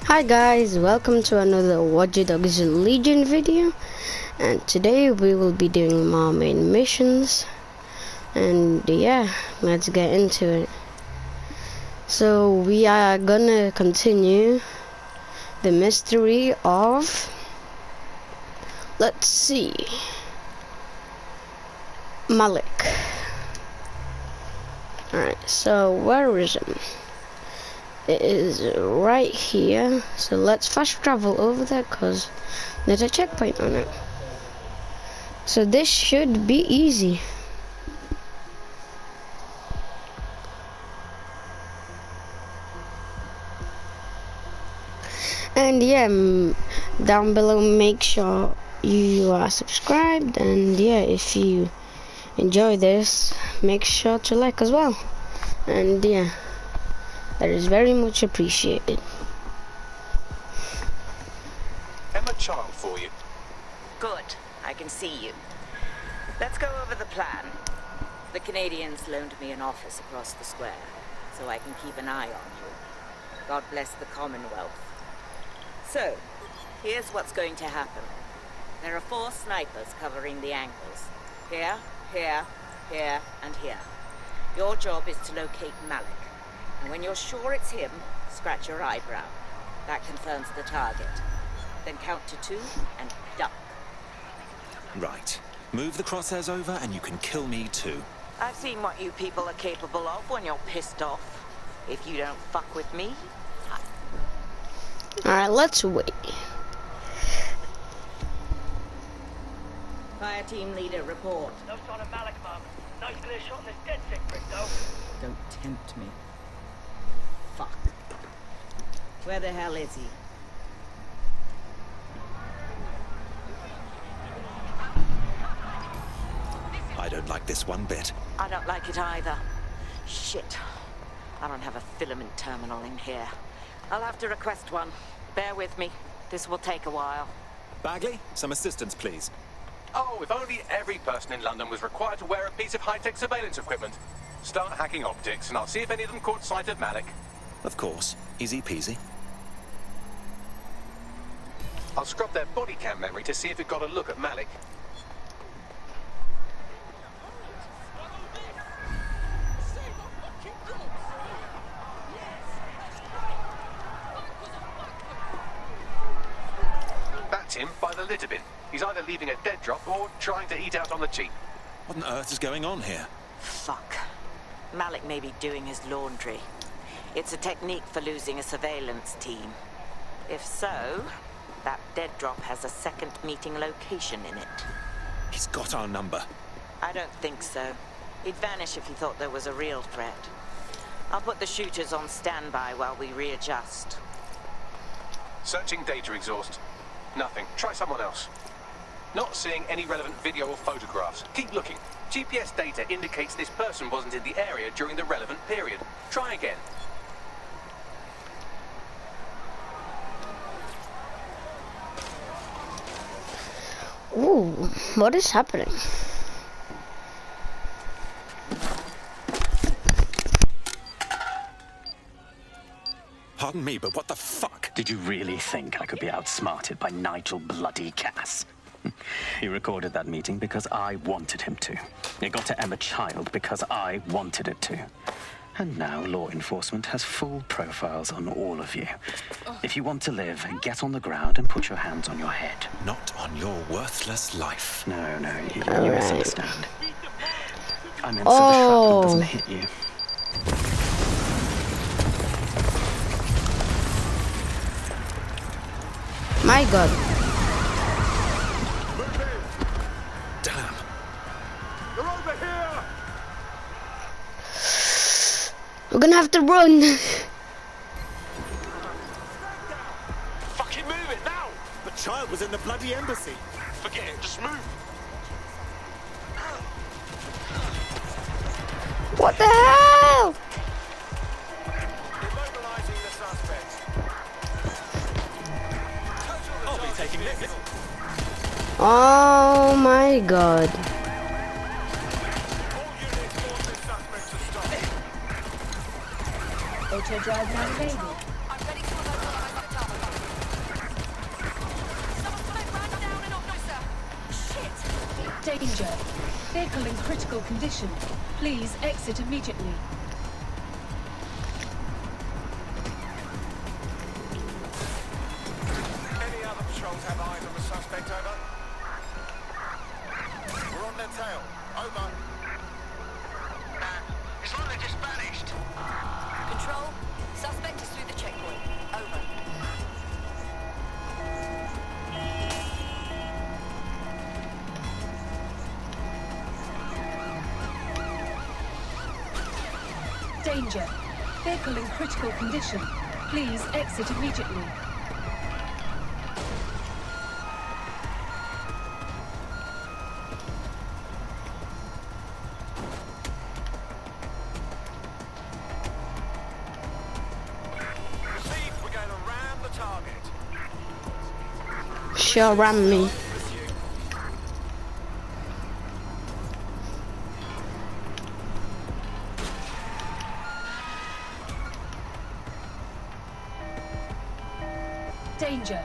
Hi guys, welcome to another Watch Dogs Legion video, and today we will be doing more main missions, and yeah, let's get into it. So we are gonna continue the mystery of, let's see, Malik. Alright, so where is him? It is right here, so let's fast travel over there because there's a checkpoint on it. So this should be easy. And yeah, down below make sure you are subscribed, and yeah, if you enjoy this, make sure to like as well. And yeah, that is very much appreciated. I'm a child for you. Good. I can see you. Let's go over the plan. The Canadians loaned me an office across the square, so I can keep an eye on you. God bless the Commonwealth. So, here's what's going to happen. There are 4 snipers covering the angles. Here, here, here, and here. Your job is to locate Malik. And when you're sure it's him, scratch your eyebrow. That confirms the target. Then count to 2 and duck. Right. Move the crosshairs over and you can kill me too. I've seen what you people are capable of when you're pissed off. If you don't fuck with me, Alright, let's wait. Fire team leader, report. No sign of Malik, Mum. Nice clear shot on this dead sick prick, though. Don't tempt me. Fuck. Where the hell is he? I don't like this one bit. I don't like it either. Shit. I don't have a filament terminal in here. I'll have to request one. Bear with me. This will take a while. Bagley, some assistance please. Oh, if only every person in London was required to wear a piece of high-tech surveillance equipment. Start hacking optics, and I'll see if any of them caught sight of Malik. Of course. Easy peasy. I'll scrub their body cam memory to see if it got a look at Malik. That's him by the litter bin. He's either leaving a dead drop or trying to eat out on the cheap. What on earth is going on here? Fuck. Malik may be doing his laundry. It's a technique for losing a surveillance team. If so, that dead drop has a second meeting location in it. He's got our number. I don't think so. He'd vanish if he thought there was a real threat. I'll put the shooters on standby while we readjust. Searching data exhaust. Nothing. Try someone else. Not seeing any relevant video or photographs. Keep looking. GPS data indicates this person wasn't in the area during the relevant period. Try again. Ooh, what is happening? Pardon me, but what the fuck? Did you really think I could be outsmarted by Nigel bloody Cass? He recorded that meeting because I wanted him to. It got to Emma Child because I wanted it to. And now law enforcement has full profiles on all of you. If you want to live, get on the ground and put your hands on your head. Not on your worthless life. No, you misunderstand. I meant so the shrapnel doesn't hit you. My god. Damn. You're over here! We're gonna have to run. Fucking move it now! The child was in the bloody embassy. Forget it, just move! What the hell? Immobilizing the suspects. I'll be taking this. Oh my god. Auto drive navigated. Danger. Vehicle in critical condition. Please exit immediately. Any other patrols have eyes on the suspect, over? We're on their tail. Over. It's like they just vanished. Control, suspect is through the checkpoint. Over. Danger. Vehicle in critical condition. Please exit immediately. Received, we're going to ram the target. Sure, ram me. Danger.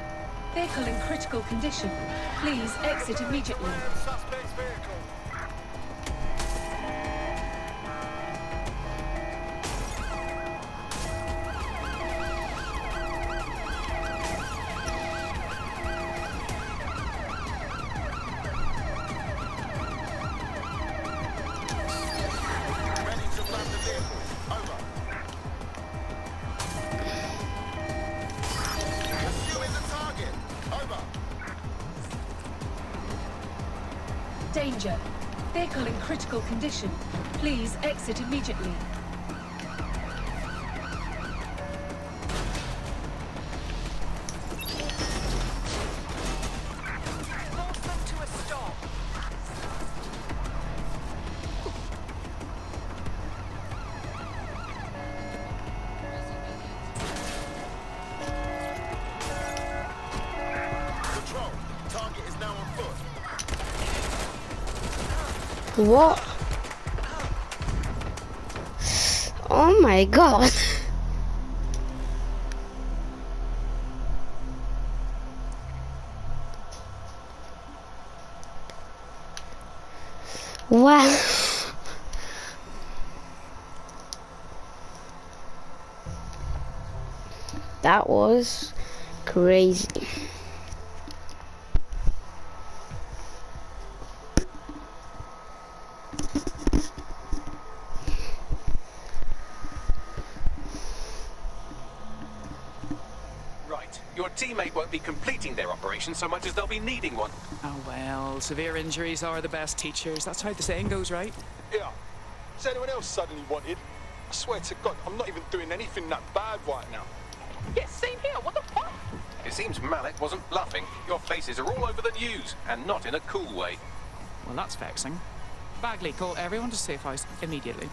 Vehicle in critical condition. Please exit immediately. Suspect's vehicle. Ready to ram the vehicle. Over. Pursuing the target. Over. Danger. Vehicle in critical condition. Please exit immediately. Force them to a stop. Control. Target is now on foot. What? Oh my god. Wow. That was crazy. Right. Your teammate won't be completing their operation so much as they'll be needing one. Oh well, severe injuries are the best teachers. That's how the saying goes, right? Yeah. Is anyone else suddenly wanted? I swear to God, I'm not even doing anything that bad right now. Yeah, same here. What the fuck? It seems Malik wasn't bluffing. Your faces are all over the news, and not in a cool way. Well, that's vexing. Bagley, call everyone to safe house immediately.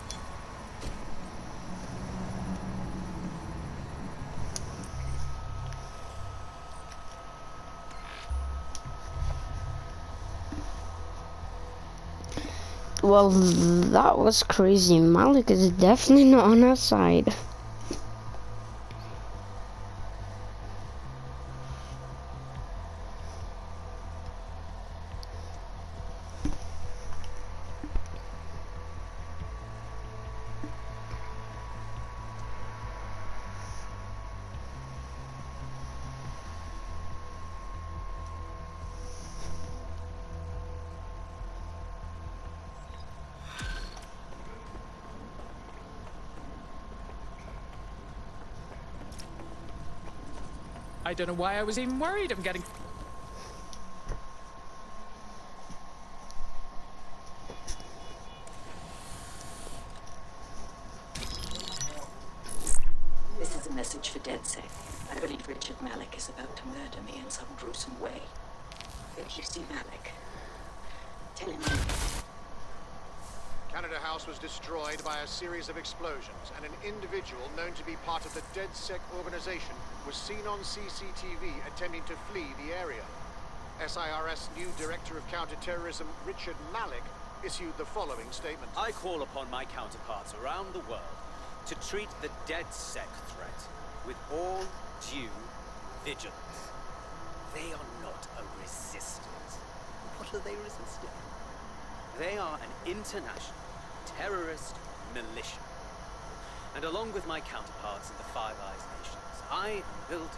Well, that was crazy. Malik is definitely not on our side. I don't know why I was even worried. I'm getting... This is a message for DedSec. I believe Richard Malik is about to murder me in some gruesome way. If you see Malik, tell him Canada House was destroyed by a series of explosions, and an individual known to be part of the DedSec organization was seen on CCTV attempting to flee the area. SIRS new Director of Counterterrorism, Richard Malik, issued the following statement. I call upon my counterparts around the world to treat the DedSec threat with all due vigilance. They are not a resistance. What are they resisting? They are an international terrorist militia. And along with my counterparts in the Five Eyes nations, I am building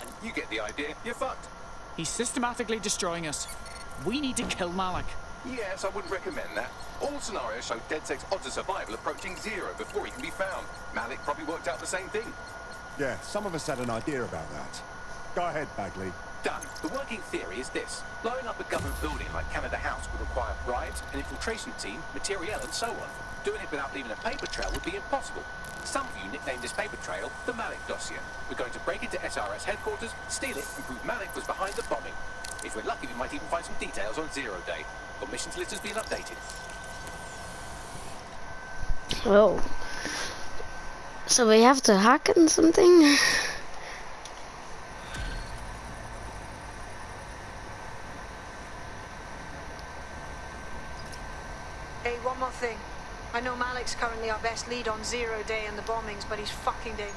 and You get the idea. You're fucked. He's systematically destroying us. We need to kill Malik. Yes, I wouldn't recommend that. All scenarios show DedSec's odds of survival approaching 0 before he can be found. Malik probably worked out the same thing. Yeah, some of us had an idea about that. Go ahead, Bagley. Done. The working theory is this. Blowing up a government building like Canada House would require bribes, an infiltration team, materiel, and so on. Doing it without leaving a paper trail would be impossible. Some of you nicknamed this paper trail the Malik dossier. We're going to break into SRS headquarters, steal it, and prove Malik was behind the bombing. If we're lucky, we might even find some details on Zero Day. Your missions list has been updated. Oh. So we have to hack in something? Hey, one more thing. I know Malik's currently our best lead on Zero Day and the bombings, but he's fucking dangerous.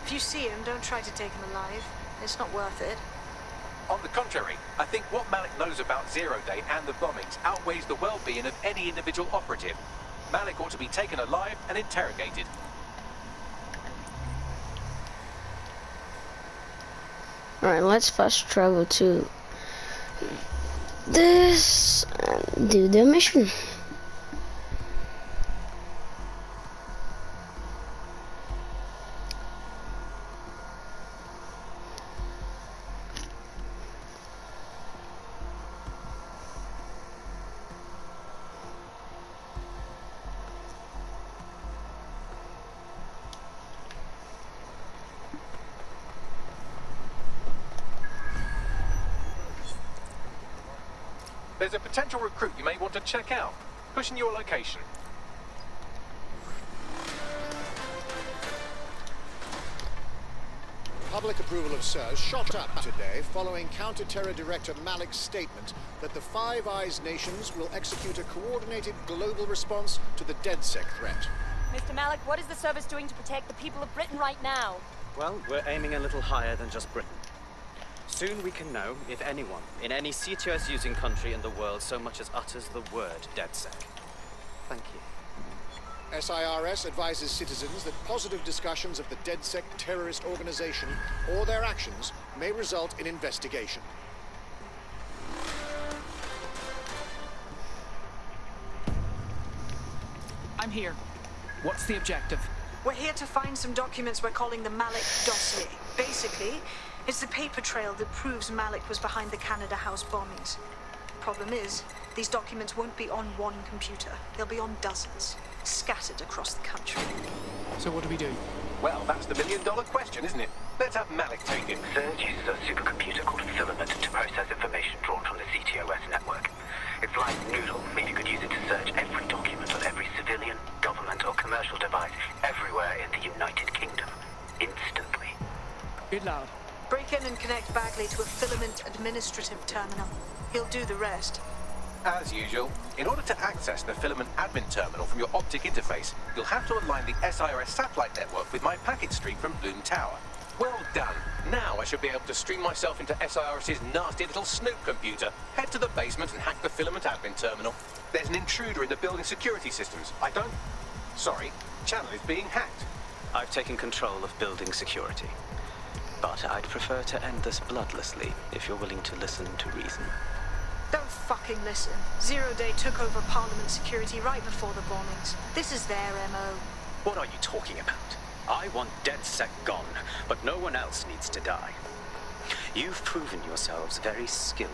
If you see him, don't try to take him alive. It's not worth it. On the contrary, I think what Malik knows about Zero Day and the bombings outweighs the well-being of any individual operative. Malik ought to be taken alive and interrogated. Alright, let's fast travel to this and do the mission. There's a potential recruit you may want to check out. Pushing your location. Public approval of SIRS shot up today following Counter-Terror Director Malik's statement that the Five Eyes nations will execute a coordinated global response to the DedSec threat. Mr. Malik, what is the service doing to protect the people of Britain right now? Well, we're aiming a little higher than just Britain. Soon we can know if anyone in any CTOS-using country in the world so much as utters the word DedSec. Thank you. SIRS advises citizens that positive discussions of the DedSec terrorist organization or their actions may result in investigation. I'm here. What's the objective? We're here to find some documents we're calling the Malik dossier. Basically, it's the paper trail that proves Malik was behind the Canada House bombings. Problem is, these documents won't be on one computer. They'll be on dozens, scattered across the country. So what do we do? Well, that's the million-dollar question, isn't it? Let's have Malik take it. Surge uses a supercomputer called Filament to process information drawn from the CTOS network. It's like Noodle, meaning you could use it to search every document on every civilian, government, or commercial device everywhere in the United Kingdom. Instantly. Good lad. Break in and connect Bagley to a Filament administrative terminal. He'll do the rest. As usual, in order to access the Filament admin terminal from your optic interface, you'll have to align the SIRS satellite network with my packet stream from Bloom Tower. Well done. Now I should be able to stream myself into SIRS's nasty little snoop computer, head to the basement and hack the Filament admin terminal. There's an intruder in the building security systems. Sorry, channel is being hacked. I've taken control of building security. But I'd prefer to end this bloodlessly if you're willing to listen to reason. Don't fucking listen. Zero Day took over Parliament security right before the bombings. This is their MO. What are you talking about? I want DedSec gone, but no one else needs to die. You've proven yourselves very skilled,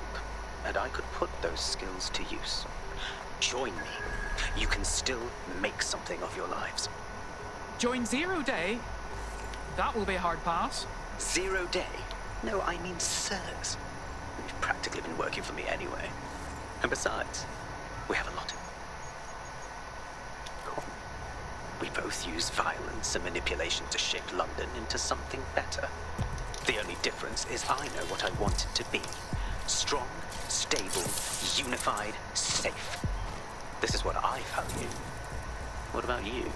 and I could put those skills to use. Join me. You can still make something of your lives. Join Zero Day? That will be a hard pass. Zero Day? No, I mean SIRS. You've practically been working for me anyway. And besides, we have a lot. We both use violence and manipulation to shape London into something better. The only difference is I know what I want it to be. Strong, stable, unified, safe. This is what I value. What about you?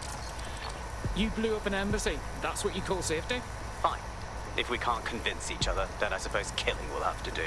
You blew up an embassy. That's what you call safety? Fine. If we can't convince each other, then I suppose killing will have to do.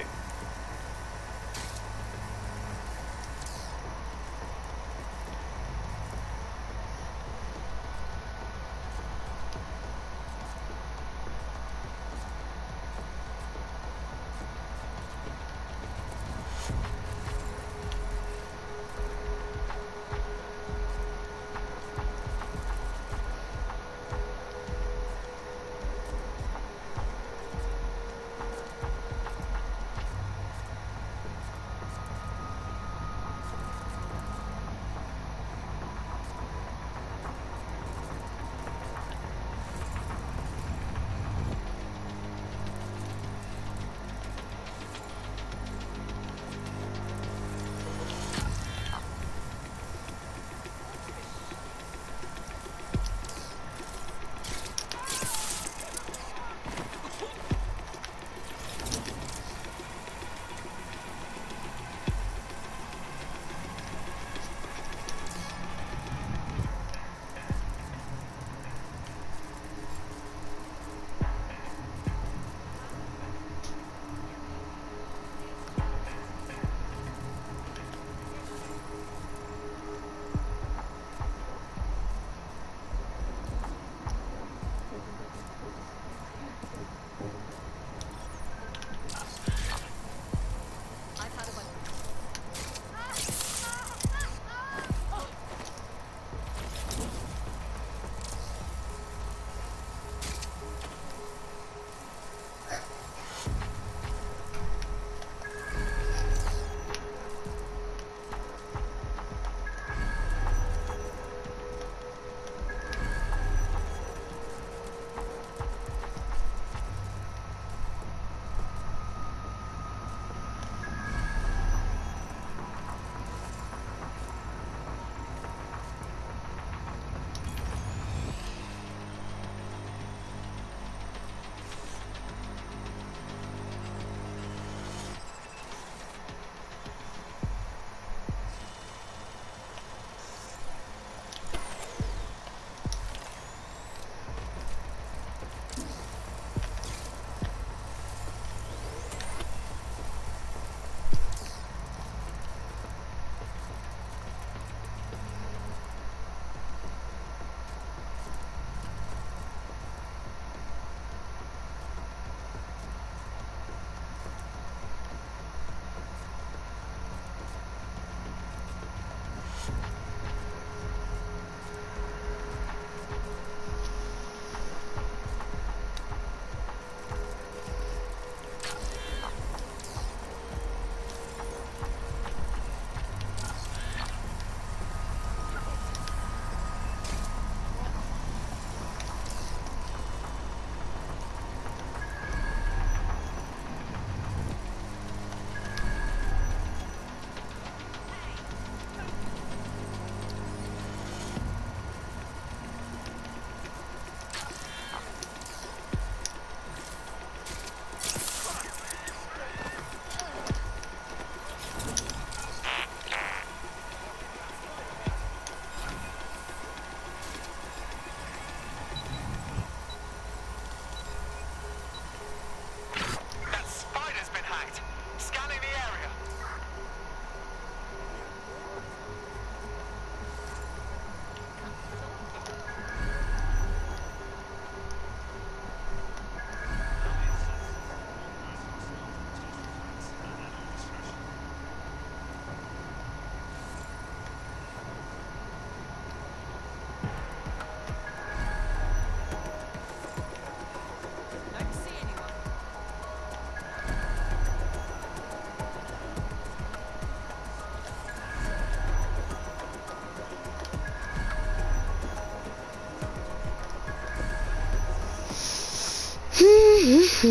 Is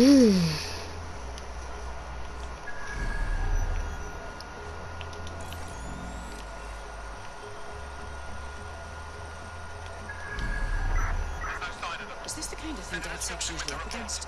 this the kind of thing DedSec's usually up against?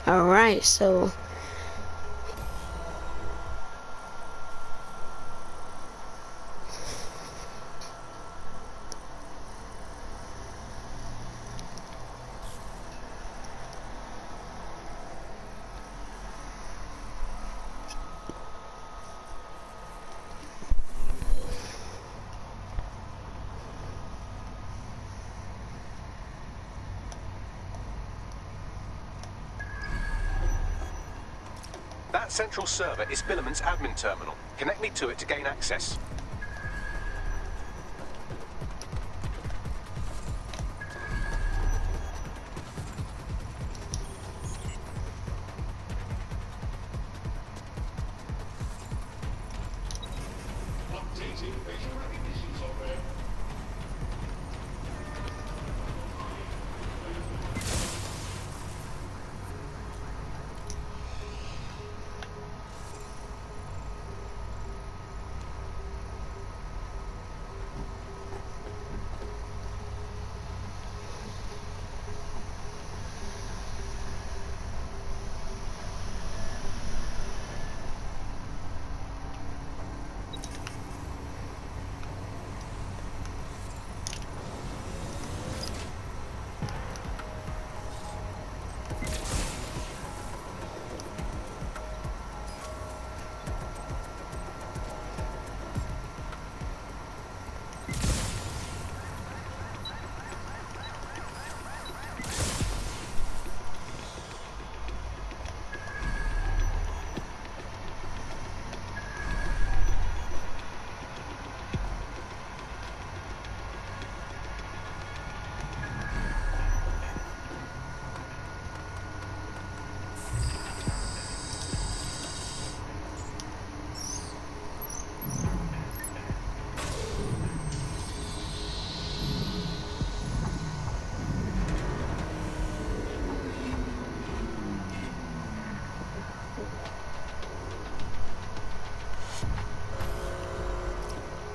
Alright, so That central server is Filament's admin terminal. Connect me to it to gain access.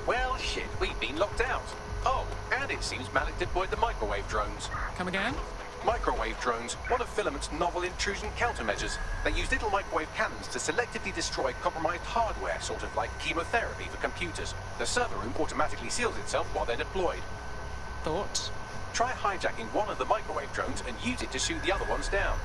Well, shit, we've been locked out. Oh, and it seems Malik deployed the microwave drones. Come again? Microwave drones, one of Filament's novel intrusion countermeasures. They use little microwave cannons to selectively destroy compromised hardware, sort of like chemotherapy for computers. The server room automatically seals itself while they're deployed. Thoughts? Try hijacking one of the microwave drones and use it to shoot the other ones down.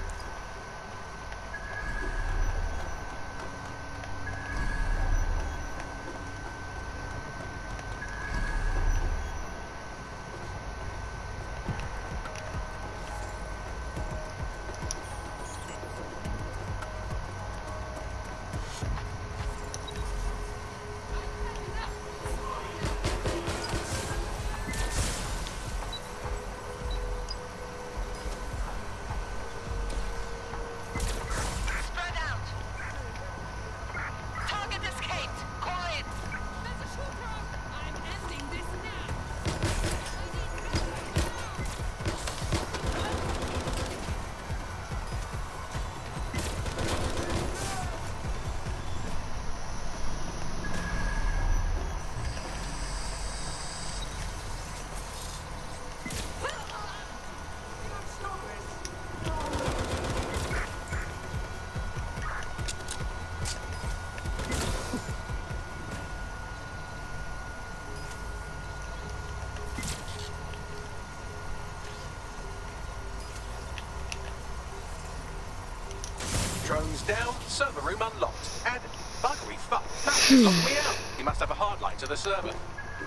Drones down, server room unlocked, and buggery fuck, Malik locked me out. He must have a hard line to the server.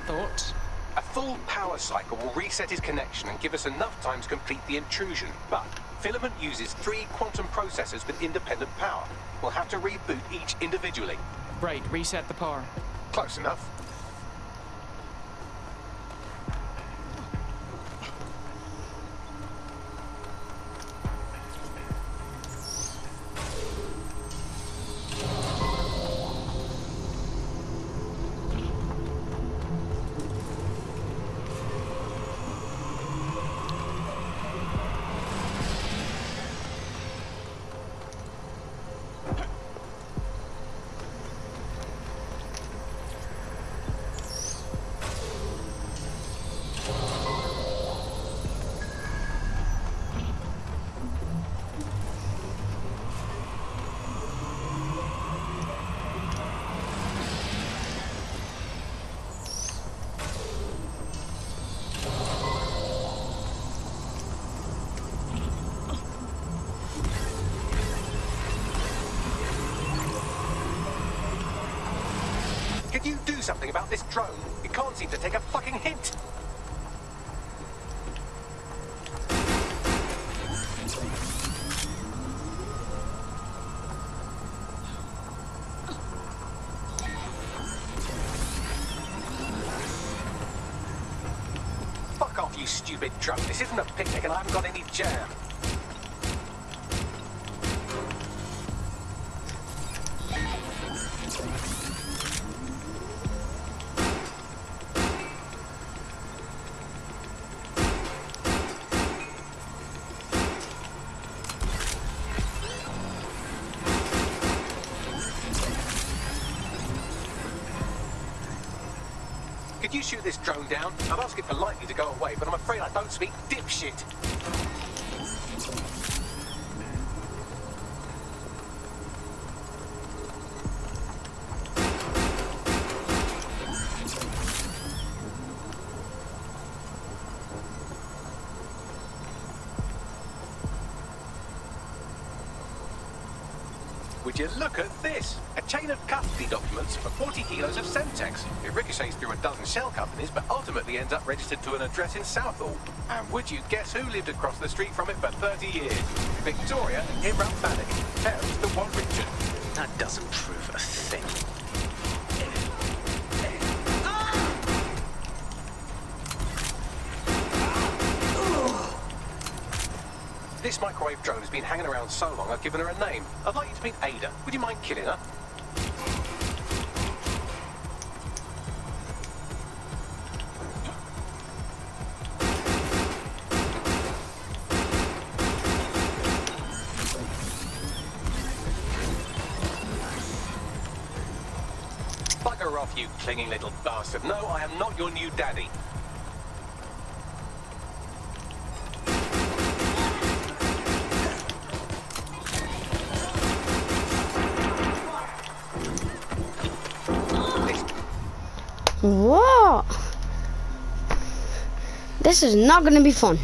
Thoughts? A full power cycle will reset his connection and give us enough time to complete the intrusion, but Filament uses 3 quantum processors with independent power. We'll have to reboot each individually. Right, reset the power. Close enough. Can you do something about this drone? It can't seem to take a fucking hint. Fuck off, you stupid drone. This isn't a picnic and I haven't got any jam. Could you shoot this drone down? I've asked it politely to go away, but I'm afraid I don't speak dipshit. Would you look at this? A chain of custody documents for 40 kilos of Semtex. It ricochets through a dozen shell companies, but ultimately ends up registered to an address in Southall. And would you guess who lived across the street from it for 30 years? Victoria and Imran Malik. Parents to one Richard. That doesn't prove a thing. This microwave drone has been hanging around so long I've given her a name. I'd like you to meet Ada. Would you mind killing her? Bugger off, you clinging little bastard. No, I am not your new daddy. What? This is not gonna be fun.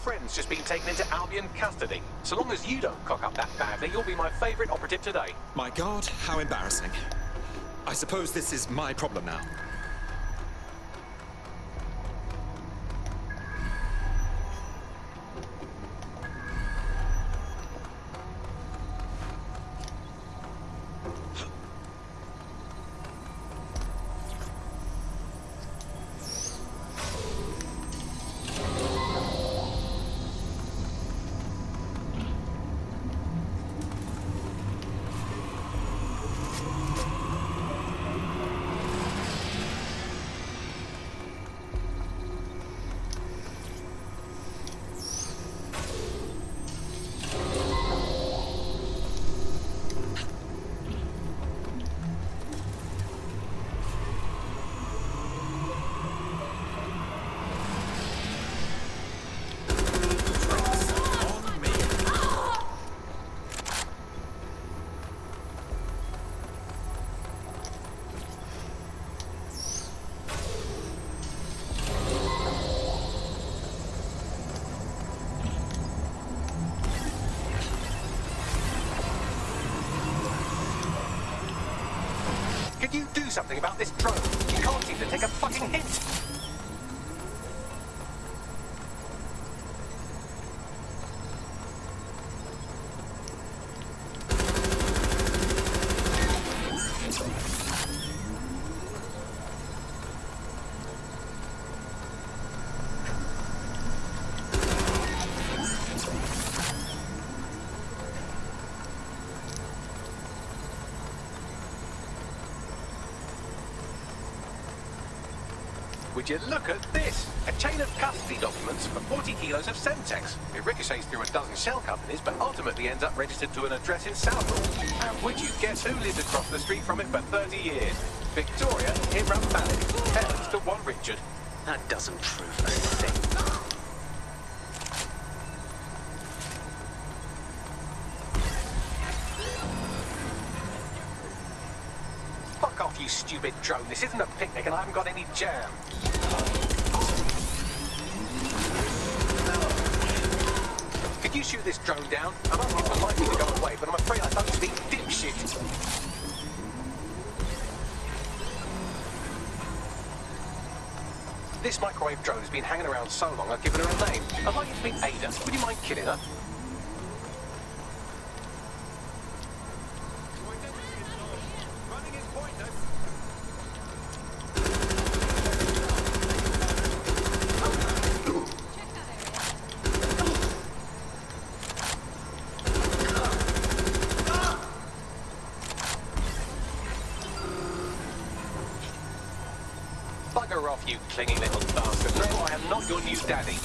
Friend's just been taken into Albion custody. So long as you don't cock up that badly, you'll be my favourite operative today. My God, how embarrassing. I suppose this is my problem now. Can you do something about this drone? You can't seem to take a fucking hint. Would you look at this? A chain of custody documents for 40 kilos of Semtex. It ricochets through a dozen shell companies, but ultimately ends up registered to an address in Southall. And would you guess who lived across the street from it for 30 years? Victoria Imran Malik, parents to one Richard. That doesn't prove a thing. Fuck off, you stupid drone. This isn't a picnic and I haven't got any jam. Could you shoot this drone down? I'm asking politely to go away, but I'm afraid I don't speak dipshit. This microwave drone has been hanging around so long I've given her a name. I'd like you to meet Ada. Would you mind killing her? Bugger off, you clinging little bastard. No, I am not your new daddy.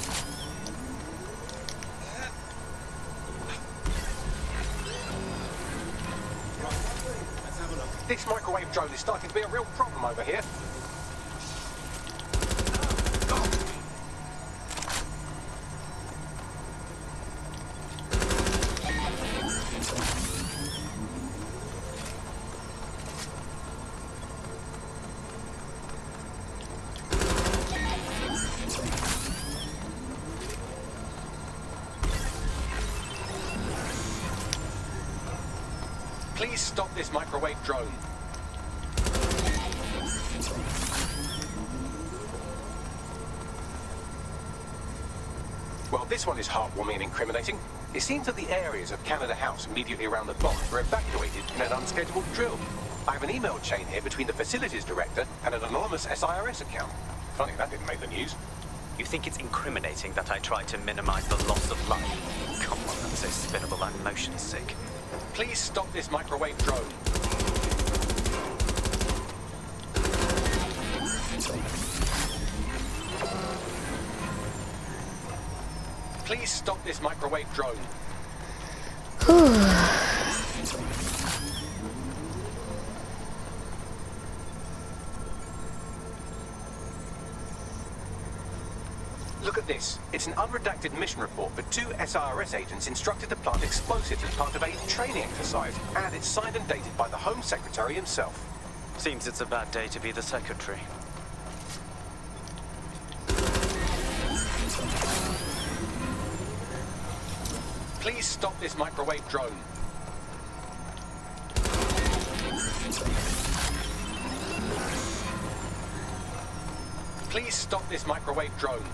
This microwave drone is starting to be a real problem over here. Please stop this microwave drone. Well, this one is heartwarming and incriminating. It seems that the areas of Canada House immediately around the bomb were evacuated in an unscheduled drill. I have an email chain here between the facilities director and an anonymous SIRS account. Funny that didn't make the news. You think it's incriminating that I tried to minimize the loss of life? Come on, that's so spinnable, I'm motion sick. Please stop this microwave drone. Please stop this microwave drone. Look at this. It's an unredacted mission report for 2 SIRS agents instructed to plant explosives as part of a training exercise. And it's signed and dated by the Home Secretary himself. Seems it's a bad day to be the secretary. Please stop this microwave drone. Please stop this microwave drone.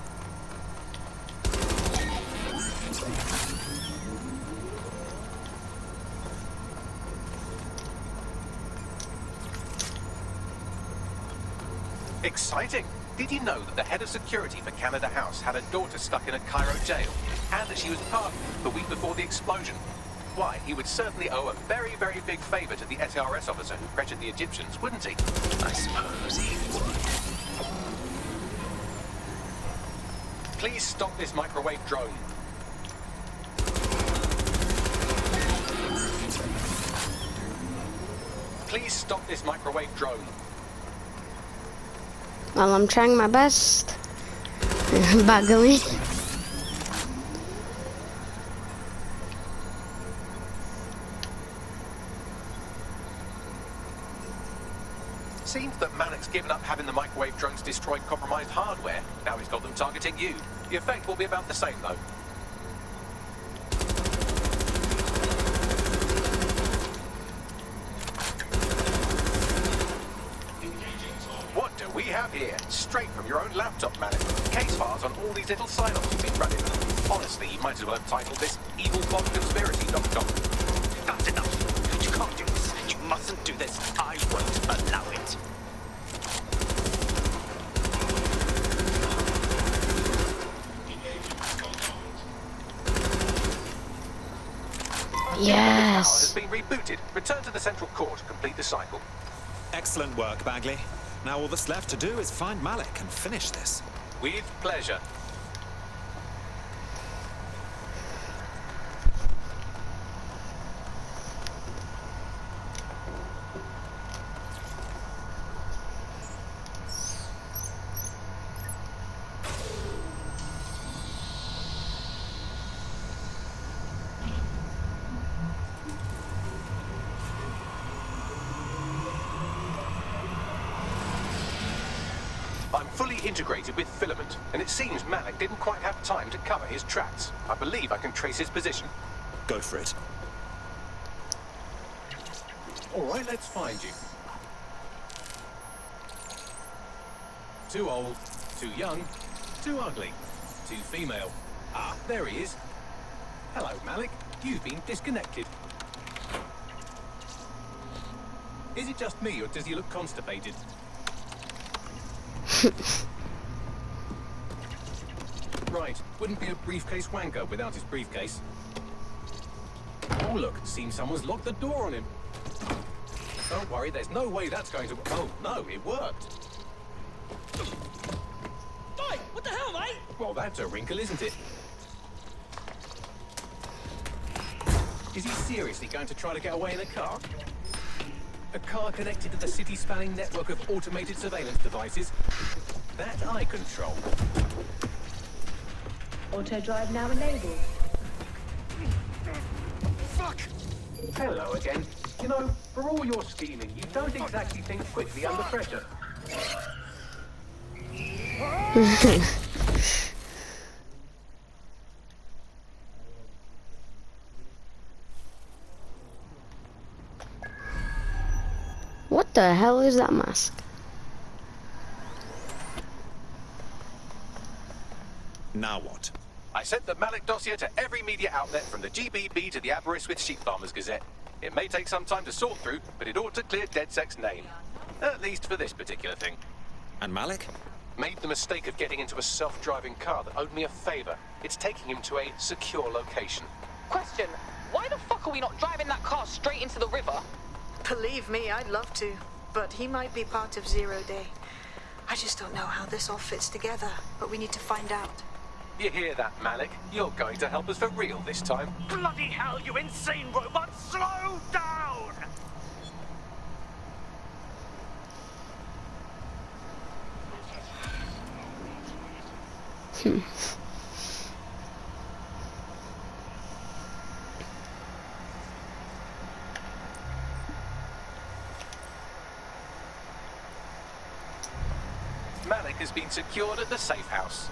Exciting! Did you know that the head of security for Canada House had a daughter stuck in a Cairo jail, and that she was pardoned the week before the explosion? Why, he would certainly owe a very, very big favor to the SRS officer who pressured the Egyptians, wouldn't he? I suppose he would. Please stop this microwave drone. Please stop this microwave drone. Well, I'm trying my best. Bagley. Seems that Malik's given up having the microwave drones destroy compromised hardware. Now he's got them targeting you. The effect will be about the same, though. What do we have here? Straight from your own laptop, Malik. Case files on all these little sign-offs you've been running. Honestly, you might as well have titled this evilbotconspiracy.com. That's enough. You can't do this. You mustn't do this. I won't allow it. Yes. Has been rebooted. Return to the central core to complete the cycle. Excellent work, Bagley. Now all that's left to do is find Malik and finish this. With pleasure. I'm fully integrated with Filament, and it seems Malik didn't quite have time to cover his tracks. I believe I can trace his position. Go for it. All right, let's find you. Too old, too young, too ugly, too female. Ah, there he is. Hello, Malik. You've been disconnected. Is it just me, or does he look constipated? Right, wouldn't be a briefcase wanker without his briefcase. Oh look, seems someone's locked the door on him. Don't worry, there's no way that's going to... Oh no, it worked. Oi, what the hell, mate? Well, that's a wrinkle, isn't it? Is he seriously going to try to get away in a car? A car connected to the city-spanning network of automated surveillance devices? That I control. Auto drive now enabled. Fuck! Hello again. You know, for all your scheming, you don't exactly think quickly under pressure. What the hell is that mask? Now what? I sent the Malik dossier to every media outlet from the GBB to the Aberystwyth Sheep Farmers Gazette. It may take some time to sort through, but it ought to clear DedSec's name. At least for this particular thing. And Malik? Made the mistake of getting into a self-driving car that owed me a favor. It's taking him to a secure location. Question, why the fuck are we not driving that car straight into the river? Believe me, I'd love to, but he might be part of Zero Day. I just don't know how this all fits together, but we need to find out. You hear that, Malik? You're going to help us for real this time. Bloody hell, you insane robot! Slow down! Malik has been secured at the safe house.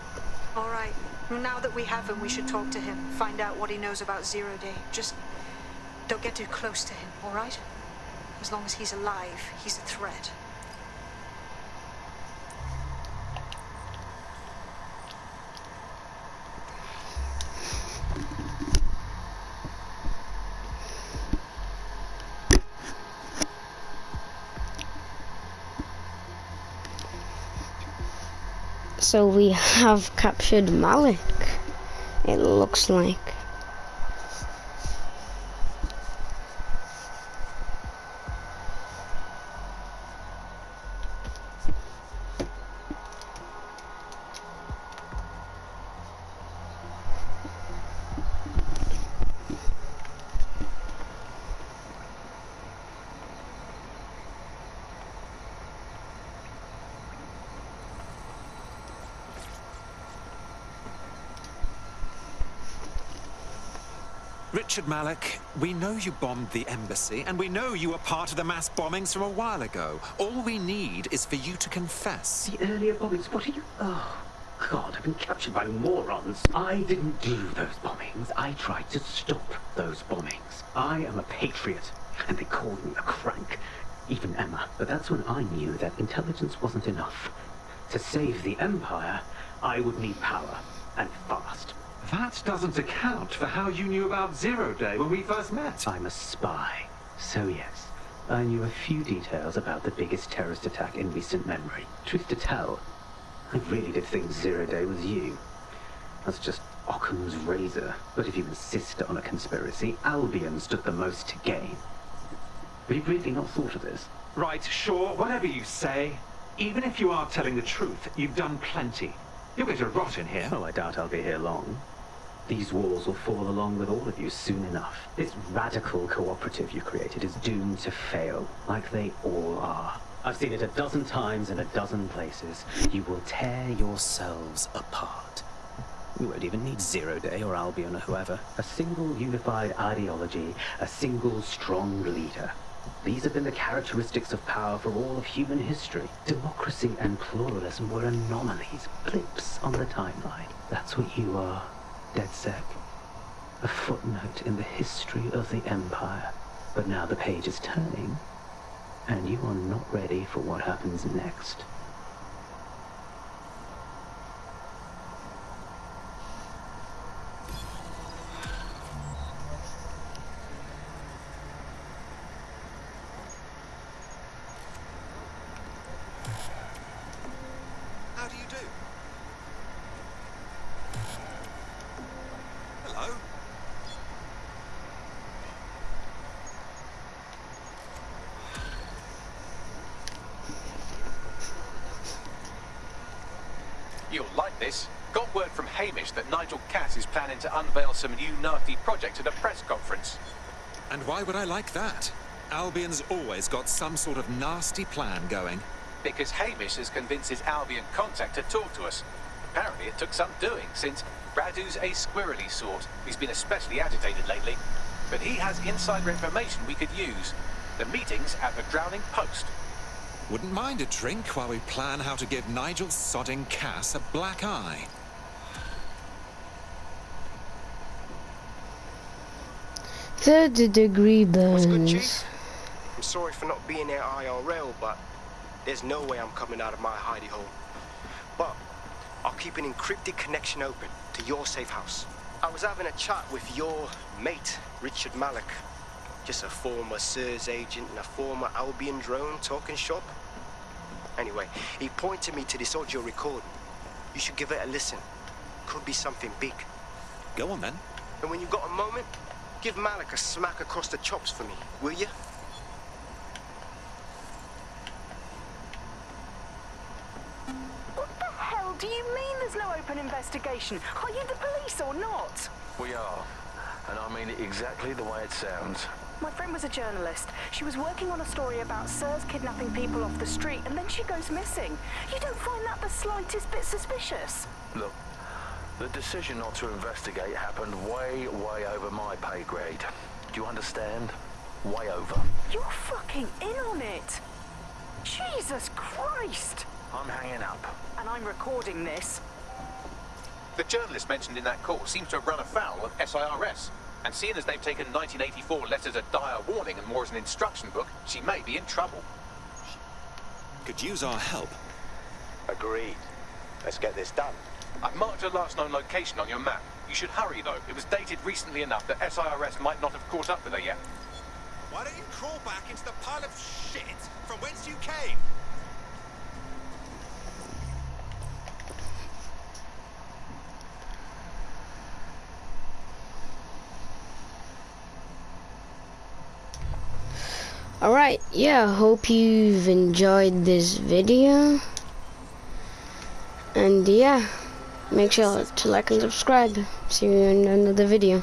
All right. Now that we have him, we should talk to him. Find out what he knows about Zero Day. Just don't get too close to him, all right? As long as he's alive, he's a threat. So we have captured Malik, it looks like. Richard Malik, we know you bombed the embassy, and we know you were part of the mass bombings from a while ago. All we need is for you to confess. The earlier bombings, what are you... Oh, God, I've been captured by morons. I didn't do those bombings. I tried to stop those bombings. I am a patriot, and they called me a crank. Even Emma. But that's when I knew that intelligence wasn't enough. To save the Empire, I would need power, and fast. That doesn't account for how you knew about Zero Day when we first met. I'm a spy. So yes, I knew a few details about the biggest terrorist attack in recent memory. Truth to tell, I really did think Zero Day was you. That's just Occam's razor. But if you insist on a conspiracy, Albion stood the most to gain. Have you really not thought of this? Right, sure, whatever you say. Even if you are telling the truth, you've done plenty. You're going to rot in here. Oh, I doubt I'll be here long. These walls will fall along with all of you soon enough. This radical cooperative you created is doomed to fail, like they all are. I've seen it a dozen times in a dozen places. You will tear yourselves apart. We won't even need Zero Day or Albion or whoever. A single unified ideology, a single strong leader. These have been the characteristics of power for all of human history. Democracy and pluralism were anomalies, blips on the timeline. That's what you are. DedSec, a footnote in the history of the Empire. But now the page is turning, and you are not ready for what happens next. How do you do? Hello? You'll like this. Got word from Hamish that Nigel Cass is planning to unveil some new nasty project at a press conference. And why would I like that? Albion's always got some sort of nasty plan going. Because Hamish has convinced his Albion contact to talk to us. Apparently it took some doing, since Radu's a squirrely sort. He's been especially agitated lately. But he has insider information we could use. The meeting's at the Drowning Post. Wouldn't mind a drink while we plan how to give Nigel sodding Cass a black eye. Third-degree What's good, burns. Chief? I'm sorry for not being there IRL, but there's no way I'm coming out of my hidey hole. But I'll keep an encrypted connection open to your safe house. I was having a chat with your mate, Richard Malik. Just a former SIRS agent and a former Albion drone talking shop. Anyway, he pointed me to this audio recording. You should give it a listen. Could be something big. Go on then. And when you've got a moment, give Malik a smack across the chops for me, will you? What the hell do you mean there's no open up an investigation. Are you the police or not? We are. And I mean it exactly the way it sounds. My friend was a journalist. She was working on a story about Sirs kidnapping people off the street, and then she goes missing. You don't find that the slightest bit suspicious? Look, the decision not to investigate happened way over my pay grade. Do you understand? Way over. You're fucking in on it. Jesus Christ! I'm hanging up. And I'm recording this. The journalist mentioned in that call seems to have run afoul of SIRS. And seeing as they've taken 1984 less as a dire warning and more as an instruction book, she may be in trouble. Could use our help. Agreed. Let's get this done. I've marked her last known location on your map. You should hurry, though. It was dated recently enough that SIRS might not have caught up with her yet. Why don't you crawl back into the pile of shit from whence you came? Alright, yeah, hope you've enjoyed this video. And yeah, make sure to like and subscribe. See you in another video.